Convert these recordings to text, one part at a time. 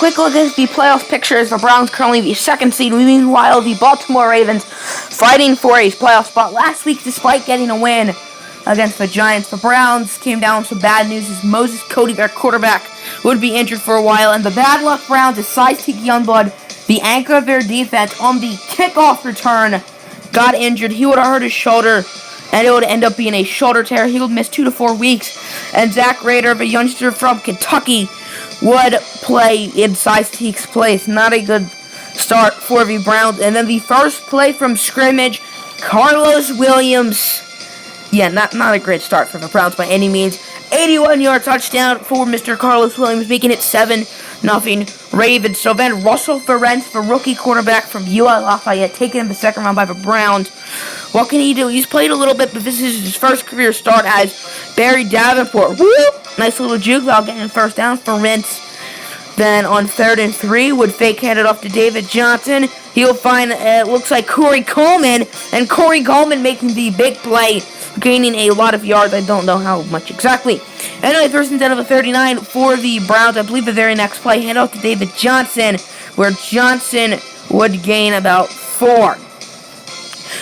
quick look at the playoff pictures. The Browns currently the second seed. Meanwhile, the Baltimore Ravens fighting for a playoff spot. Last week, despite getting a win against the Giants, the Browns came down with some bad news as Moses Cody, their quarterback, would be injured for a while. And the bad luck Browns is Tiki Youngblood, the anchor of their defense, on the kickoff return, got injured. He would have hurt his shoulder, and it would end up being a shoulder tear. He would miss 2 to 4 weeks. And Zach Rader, a youngster from Kentucky, would play in Teek's place. Not a good start for the Browns. And then the first play from scrimmage, Carlos Williams. Yeah, not a great start for the Browns by any means. 81-yard touchdown for Mr. Carlos Williams, making it 7-0 Ravens. So then Russell Ferentz, the rookie quarterback from UI Lafayette, taken in the second round by the Browns. What can he do? He's played a little bit, but this is his first career start as Barry Davenport. Whoop! Nice little juke while getting the first down for Ferentz. Then on 3rd and 3, would fake hand it off to David Johnson. He'll find, it looks like Corey Coleman, and Corey Coleman making the big play, gaining a lot of yards. I don't know how much exactly. Anyway, 1st and 10 of the 39 for the Browns. I believe the very next play, hand off to David Johnson, where Johnson would gain about 4.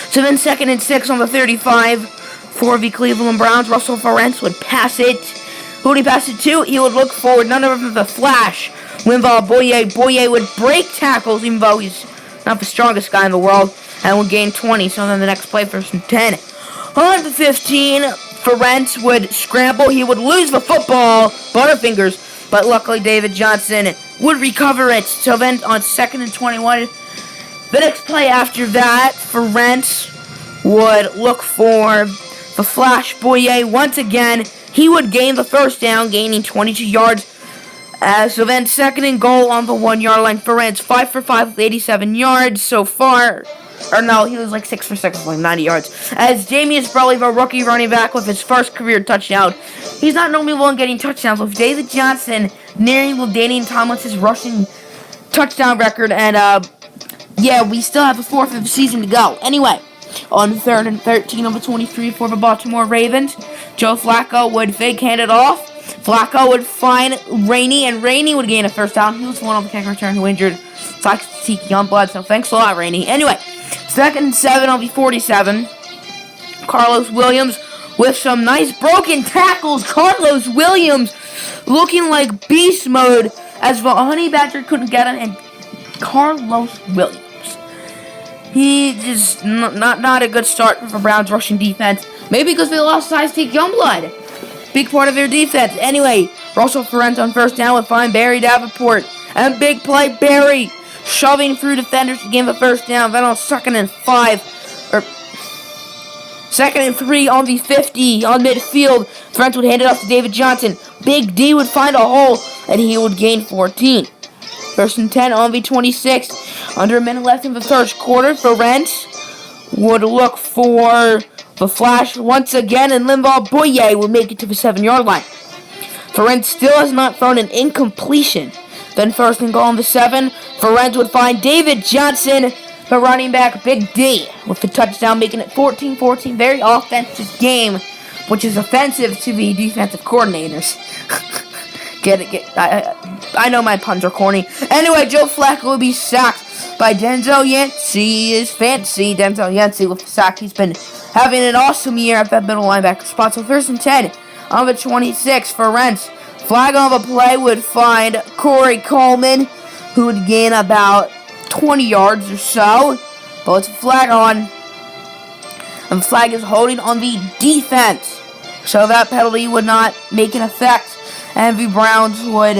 So then 2nd and 6 on the 35 for the Cleveland Browns. Russell Ferentz would pass it. Who would he pass it to? He would look forward. None other than the Flash. Winval Boye. Boye would break tackles, even though he's not the strongest guy in the world, and would gain 20. So then the next play, 1st and 10. On the 15, Ferentz would scramble. He would lose the football, Butterfingers, but luckily David Johnson would recover it. So then on 2nd and 21, the next play after that, Ferentz would look for the Flash Boye once again. He would gain the first down, gaining 22 yards. So then 2nd and goal on the 1-yard line. Ferentz 5 for 5 with 87 yards so far. Or no, he was like 6 for 6 with like 90 yards. As Jamius Bradley, the rookie running back, with his first career touchdown. He's not normally one getting touchdowns, with David Johnson nearing LaDainian Tomlinson's rushing touchdown record. And yeah, we still have a 4th of the season to go. Anyway, on 3rd and 13 of the 23 for the Baltimore Ravens, Joe Flacco would fake hand it off. Flacco would find Rainey, and Rainey would gain a first down. He was the one on the kick return who injured Tiki Youngblood, so thanks a lot, Rainey. Anyway, 2nd and 7 on the 47. Carlos Williams with some nice broken tackles. Carlos Williams looking like beast mode as the Honey Badger couldn't get him, and Carlos Williams. He just not a good start for Browns rushing defense. Maybe because they lost Tiki Youngblood. Big part of their defense. Anyway, Russell Ferentz on 1st down would find Barry Davenport. And big play, Barry shoving through defenders to gain the first down. Then on 2nd and 3 on the 50 on midfield, Ferentz would hand it off to David Johnson. Big D would find a hole, and he would gain 14. 1st and 10 on the 26. Under a minute left in the first quarter, Ferentz would look for the Flash once again, and Winval Boye would make it to the 7-yard line. Ferentz still has not thrown an incompletion. Then 1st and goal on the 7. Ferentz would find David Johnson, the running back, Big D, with the touchdown, making it 14-14. Very offensive game, which is offensive to the defensive coordinators. I know my puns are corny. Anyway, Joe Flacco will be sacked by Denzel Yancey. Is fancy. Denzel Yancey with the sack. He's been having an awesome year at that middle linebacker spot. So 1st and 10 on the 26 for Ferentz. Flag on the play would find Corey Coleman, who would gain about 20 yards or so. But it's a flag on. And the flag is holding on the defense. So that penalty would not make an effect. And the Browns would...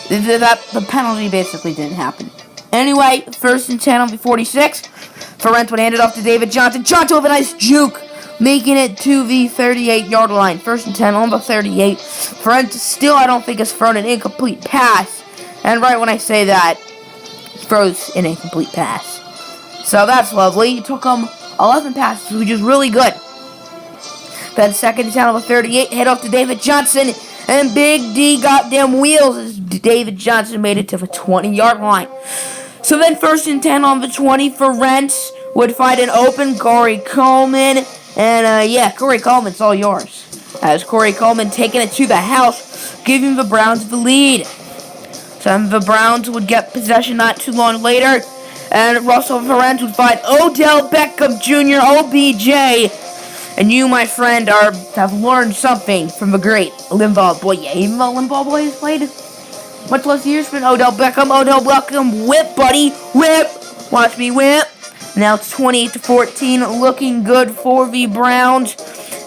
The penalty basically didn't happen. Anyway, 1st and 10 on the 46. Ferentz would hand it off to David Johnson. Johnson with a nice juke, making it to the 38-yard line. 1st and 10 on the 38. Ferentz still, I don't think, has thrown an incomplete pass. And right when I say that, he throws an incomplete pass. So that's lovely. It took him 11 passes, which is really good. Then 2nd and 10 on the 38. Head off to David Johnson. And Big D got them wheels as David Johnson made it to the 20-yard line. So then 1st and 10 on the 20. Ferentz would find an open Corey Coleman. And yeah, Corey Coleman, it's all yours. As Corey Coleman taking it to the house, giving the Browns the lead. So then the Browns would get possession not too long later, and Russell Ferenc would find Odell Beckham Jr., OBJ. And you, my friend, have learned something from the great Limbaugh boy. Yeah, even though Limbaugh boy has played much less years than Odell Beckham, whip, buddy, whip. Watch me whip. Now it's 28-14, looking good for the Browns,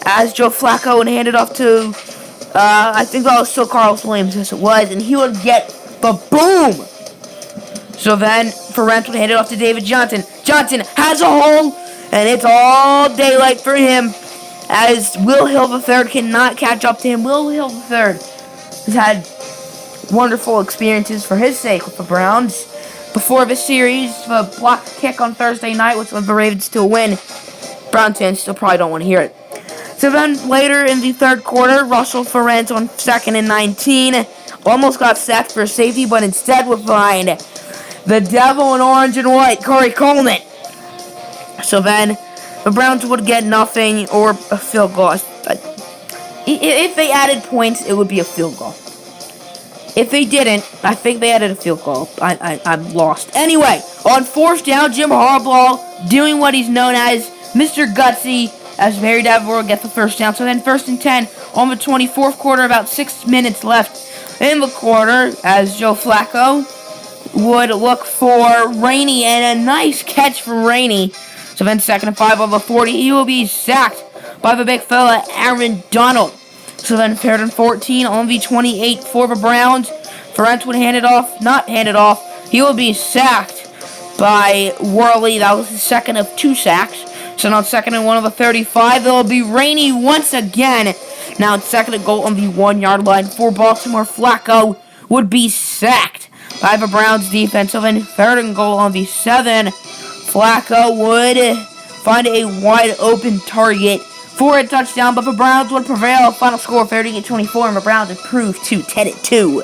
as Joe Flacco would hand it off to, I think that was still Carlos Williams, yes it was, and he would get the boom. So then, Ferenc would hand it off to David Johnson. Johnson has a hole, and it's all daylight for him, as Will Hill III cannot catch up to him. Will Hill III has had wonderful experiences for his sake with the Browns. Before the series, the block kick on Thursday night, which led the Ravens to a win. Browns fans still probably don't want to hear it. So then, later in the third quarter, Russell Ferenc on 2nd and 19 almost got sacked for a safety, but instead would find the devil in orange and white, Corey Coleman. So then, the Browns would get nothing or a field goal. If they added points, it would be a field goal. If they didn't, I think they added a field goal. I'm lost. Anyway, on 4th down, Jim Harbaugh doing what he's known as Mr. Gutsy, as Harry Davenport gets the first down. So then 1st and 10 on the 24th quarter, about 6 minutes left in the quarter, as Joe Flacco would look for Rainey, and a nice catch for Rainey. So then 2nd and 5 on the 40, he will be sacked by the big fella, Aaron Donald. So then 3rd and 14 on the 28 for the Browns. Ferenc would not hand it off. He will be sacked by Worley. That was his second of 2 sacks. So now 2nd and 1 on the 35. It will be Rainey once again. Now it's 2nd and goal on the 1-yard line for Baltimore. Flacco would be sacked by the Browns defense. So then 3rd and goal on the 7. Flacco would find a wide open target for a touchdown, but the Browns would prevail. Final score 38-24, and the Browns improved to 10-2.